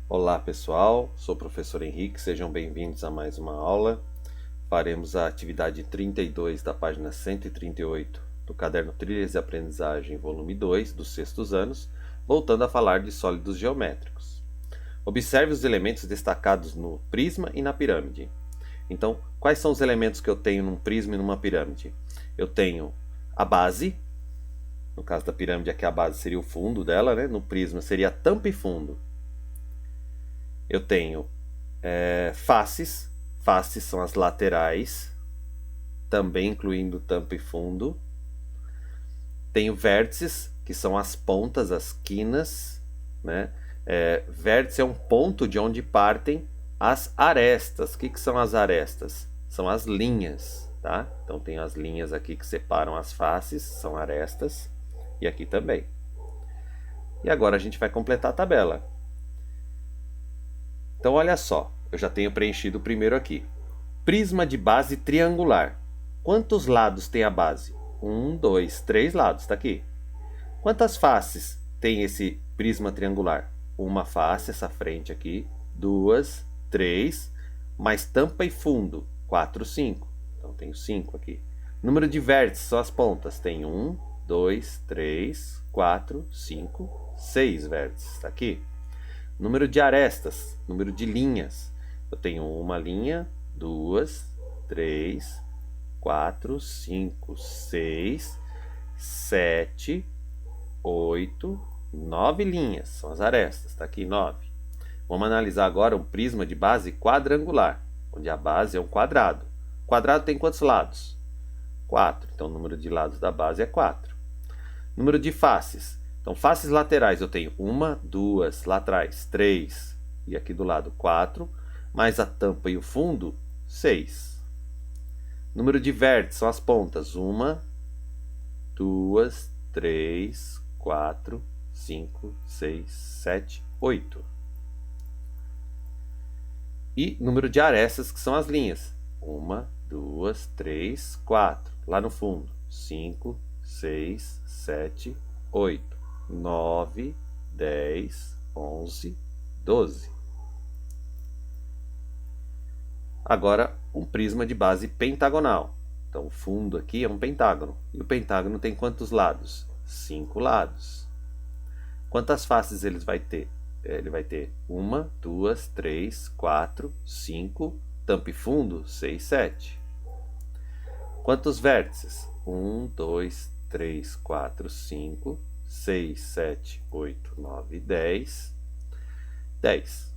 Olá pessoal, sou o professor Henrique, sejam bem-vindos a mais uma aula. Faremos a atividade 32 da página 138 do caderno Trilhas de Aprendizagem, volume 2, dos sextos anos, voltando a falar de sólidos geométricos. Observe os elementos destacados no prisma e na pirâmide. Então, quais são os elementos que eu tenho num prisma e numa pirâmide? Eu tenho a base, no caso da pirâmide aqui a base seria o fundo dela, né? No prisma seria tampa e fundo. Eu tenho faces são as laterais, também incluindo tampa e fundo. Tenho vértices, que são as pontas, as quinas, né? Vértice é um ponto de onde partem as arestas. O que são as arestas? São as linhas, tá? Então tem as linhas aqui que separam as faces, são arestas, e aqui também. E agora a gente vai completar a tabela. Então olha só, eu já tenho preenchido o primeiro aqui. Prisma de base triangular. Quantos lados tem a base? 1, 2, 3 lados, está aqui. Quantas faces tem esse prisma triangular? Uma face, essa frente aqui, 2, 3, mais tampa e fundo, 4, 5. Então tenho 5 aqui. Número de vértices, são as pontas. Tem 1, 2, 3, 4, 5, 6 vértices, está aqui. Número de arestas, número de linhas. Eu tenho uma linha, 2, 3, 4, 5, 6, 7, 8, 9 linhas. São as arestas, está aqui 9. Vamos analisar agora um prisma de base quadrangular, onde a base é um quadrado. O quadrado tem quantos lados? 4. Então o número de lados da base é 4. Número de faces. Então, faces laterais eu tenho 1, 2, lá atrás 3 e aqui do lado 4, mais a tampa e o fundo, 6. Número de vértices são as pontas, 1, 2, 3, 4, 5, 6, 7, 8. E número de arestas, que são as linhas, 1, 2, 3, 4, lá no fundo, 5, 6, 7, 8. 9, 10, 11, 12. Agora, um prisma de base pentagonal. Então, o fundo aqui é um pentágono. E o pentágono tem quantos lados? 5 lados. Quantas faces ele vai ter? Ele vai ter 1, 2, 3, 4, 5, tampa e fundo, 6, 7. Quantos vértices? 1, 2, 3, 4, 5, 6, 7, 8, 9, 10. 10.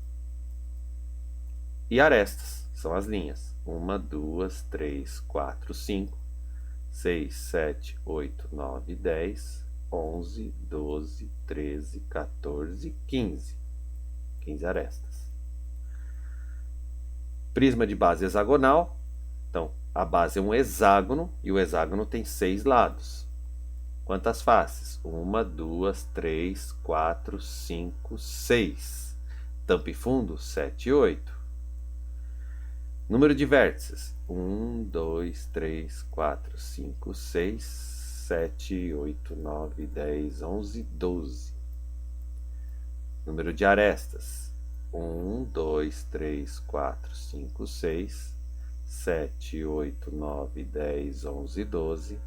E arestas, são as linhas. 1, 2, 3, 4, 5, 6, 7, 8, 9, 10, 11, 12, 13, 14, 15. 15 arestas. Prisma de base hexagonal. Então, a base é um hexágono e o hexágono tem 6 lados. Quantas faces? 1, 2, 3, 4, 5, 6. Tampa e fundo, 7 e 8. Número de vértices? 1, 2, 3, 4, 5, 6, 7, 8, 9, 10, 11, 12. Número de arestas? 1, 2, 3, 4, 5, 6, 7, 8, 9, 10, 11, 12.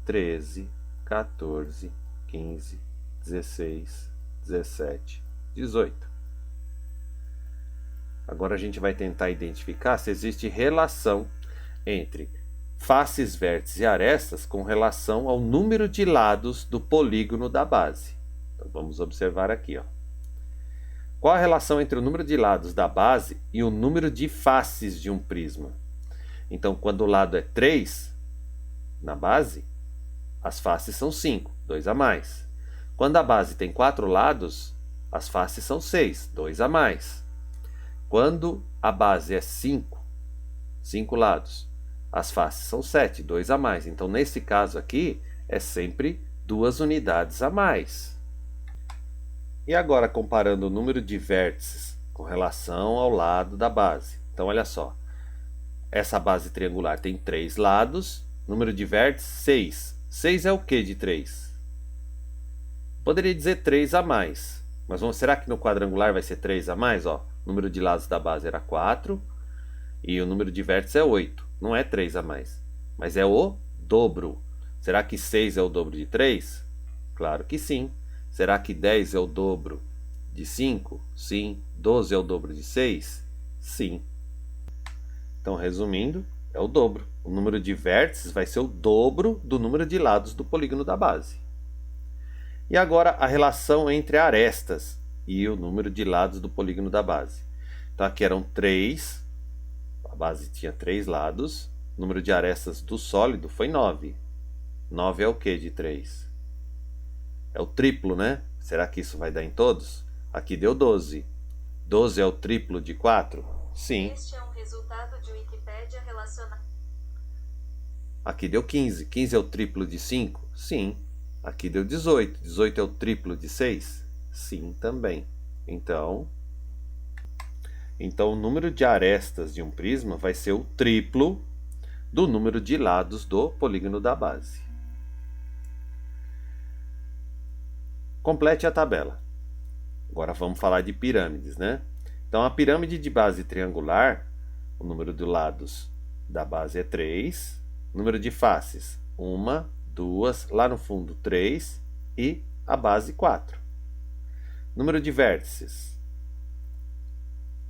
13, 14, 15, 16, 17, 18. Agora a gente vai tentar identificar se existe relação entre faces, vértices e arestas com relação ao número de lados do polígono da base. Então vamos observar aqui, ó. Qual a relação entre o número de lados da base e o número de faces de um prisma? Então, quando o lado é 3 na base, as faces são 5, 2 a mais. Quando a base tem 4 lados, as faces são 6, 2 a mais. Quando a base é 5, 5 lados, as faces são 7, 2 a mais. Então, nesse caso aqui, é sempre 2 unidades a mais. E agora, comparando o número de vértices com relação ao lado da base. Então, olha só. Essa base triangular tem 3 lados, número de vértices, 6. 6 é o que de 3? Poderia dizer 3 a mais. Mas será que no quadrangular vai ser 3 a mais? Ó, o número de lados da base era 4 e o número de vértices é 8. Não é 3 a mais, mas é o dobro. Será que 6 é o dobro de 3? Claro que sim. Será que 10 é o dobro de 5? Sim. 12 é o dobro de 6? Sim. Então, resumindo, é o dobro. O número de vértices vai ser o dobro do número de lados do polígono da base. E agora a relação entre arestas e o número de lados do polígono da base. Então aqui eram 3, a base tinha 3 lados, o número de arestas do sólido foi 9. 9 é o que de 3? É o triplo, né? Será que isso vai dar em todos? Aqui deu 12. 12 é o triplo de 4? Sim. Este é um resultado de Wikipédia relacionado. Aqui deu 15. 15 é o triplo de 5? Sim. Aqui deu 18. 18 é o triplo de 6? Sim, também. Então, o número de arestas de um prisma vai ser o triplo do número de lados do polígono da base. Complete a tabela. Agora vamos falar de pirâmides, né? Então, a pirâmide de base triangular, o número de lados da base é 3, número de faces 1, 2, lá no fundo 3 e a base 4. Número de vértices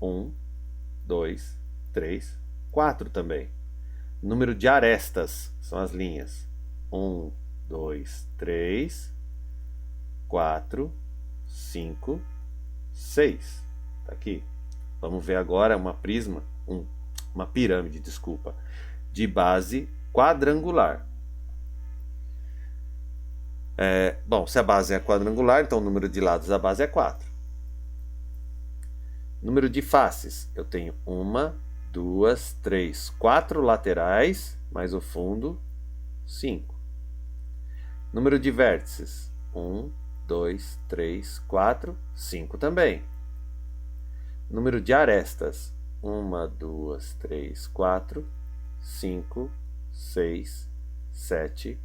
1, 2, 3, 4 também. Número de arestas, são as linhas 1, 2, 3, 4, 5, 6. Tá aqui. Vamos ver agora uma pirâmide, de base quadrangular. Bom, se a base é quadrangular, então o número de lados da base é 4. Número de faces, eu tenho 1, 2, 3, 4 laterais, mais o fundo, 5. Número de vértices, 1, 2, 3, 4, 5 também. Número de arestas, 1, 2, 3, 4, 5, 6, 7,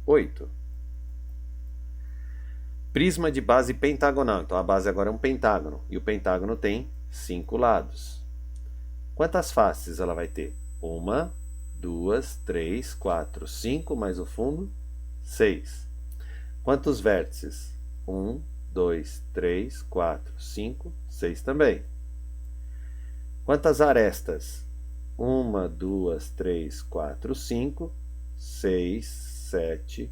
8. Prisma de base pentagonal. Então a base agora é um pentágono. E o pentágono tem 5 lados. Quantas faces ela vai ter? 1, 2, 3, 4, 5, mais o fundo, 6. Quantos vértices? 1, 2, 3, 4, 5, 6 também. Quantas arestas? 1, 2, 3, 4, 5, 6, 7,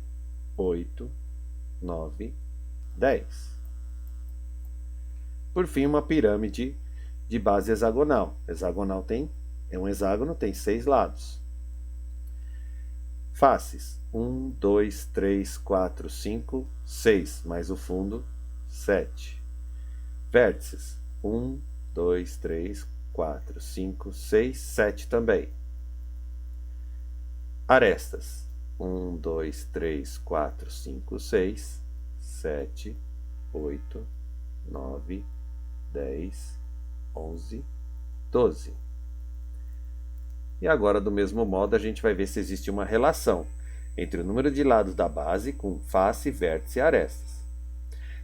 8, 9, 10. Por fim, uma pirâmide de base hexagonal. Hexagonal é um hexágono, tem 6 lados. Faces: 1, 2, 3, 4, 5, 6, mais o fundo, 7. Vértices: 1, 2, 3, 4, 5, 6, 7 também. Arestas: 1, 2, 3, 4, 5, 6, 7, 8, 9, 10, 11, 12. E agora, do mesmo modo, a gente vai ver se existe uma relação entre o número de lados da base com face, vértice e arestas.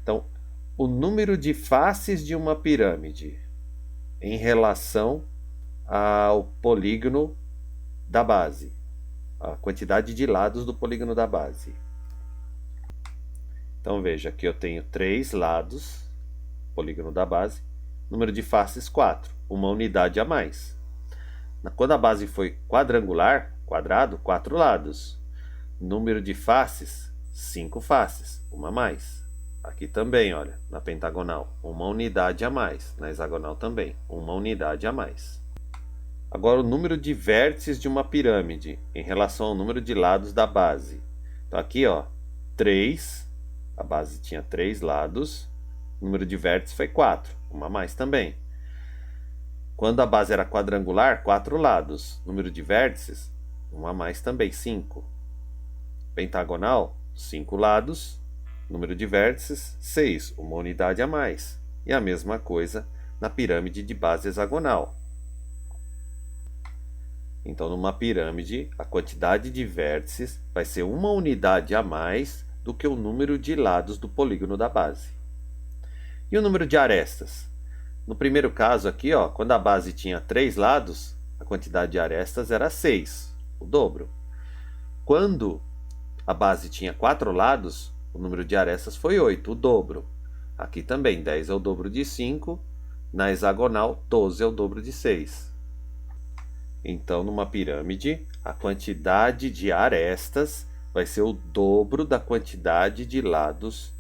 Então, o número de faces de uma pirâmide em relação ao polígono da base, a quantidade de lados do polígono da base. Então veja, aqui eu tenho 3 lados, polígono da base, número de faces 4, uma unidade a mais. Quando a base foi quadrangular, quadrado, 4 lados. Número de faces, 5 faces, uma a mais. Aqui também, olha, na pentagonal, uma unidade a mais. Na hexagonal também, uma unidade a mais. Agora o número de vértices de uma pirâmide em relação ao número de lados da base. Então aqui, ó, 3, a base tinha 3 lados, o número de vértices foi 4, uma a mais também. Quando a base era quadrangular, 4 lados, número de vértices, uma a mais também, 5. Pentagonal, 5 lados, número de vértices, 6, uma unidade a mais. E a mesma coisa na pirâmide de base hexagonal. Então, numa pirâmide, a quantidade de vértices vai ser uma unidade a mais do que o número de lados do polígono da base. E o número de arestas? No primeiro caso aqui, ó, quando a base tinha 3 lados, a quantidade de arestas era 6, o dobro. Quando a base tinha 4 lados, o número de arestas foi 8, o dobro. Aqui também, 10 é o dobro de 5, na hexagonal, 12 é o dobro de 6. Então, numa pirâmide, a quantidade de arestas vai ser o dobro da quantidade de lados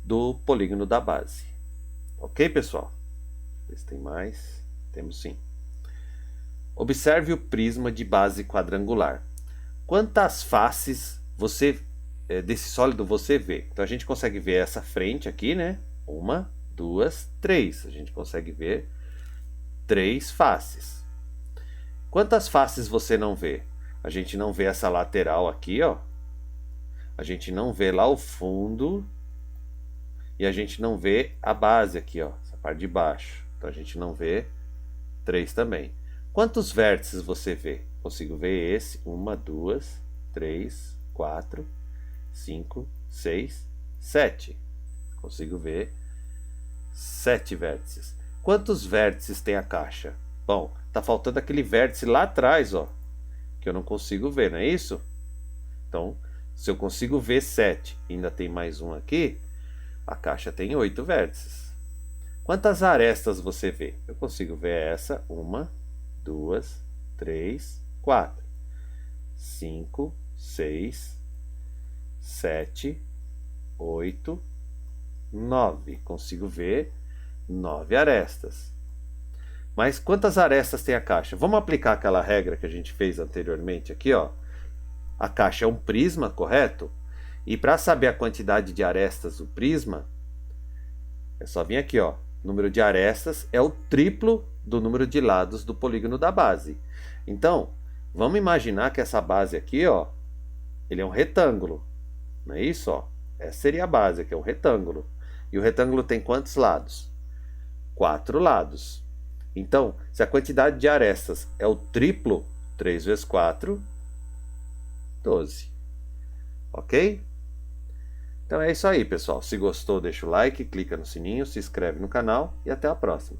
do polígono da base. Ok, pessoal? Se tem mais? Temos sim. Observe o prisma de base quadrangular. Quantas faces desse sólido você vê? Então a gente consegue ver essa frente aqui, né? 1, 2, 3. A gente consegue ver 3 faces. Quantas faces você não vê? A gente não vê essa lateral aqui, ó. A gente não vê lá o fundo. E a gente não vê a base aqui, ó. Essa parte de baixo. Então a gente não vê 3 também. Quantos vértices você vê? Consigo ver esse. 1, 2, 3, 4, 5, 6, 7. Consigo ver 7 vértices. Quantos vértices tem a caixa? Bom, tá faltando aquele vértice lá atrás, ó, que eu não consigo ver, não é isso? Então, se eu consigo ver 7 e ainda tem mais um aqui, a caixa tem 8 vértices. Quantas arestas você vê? Eu consigo ver essa. 1, 2, 3, 4, 5, 6, 7, 8, 9. Consigo ver 9 arestas. Mas quantas arestas tem a caixa? Vamos aplicar aquela regra que a gente fez anteriormente aqui, ó. A caixa é um prisma, correto? E para saber a quantidade de arestas do prisma, é só vir aqui, ó. O número de arestas é o triplo do número de lados do polígono da base. Então, vamos imaginar que essa base aqui, ó, ele é um retângulo. Não é isso, ó? Essa seria a base, que é um retângulo. E o retângulo tem quantos lados? 4 lados. Então, se a quantidade de arestas é o triplo, 3 vezes 4, 12. Ok? Então é isso aí, pessoal. Se gostou, deixa o like, clica no sininho, se inscreve no canal e até a próxima.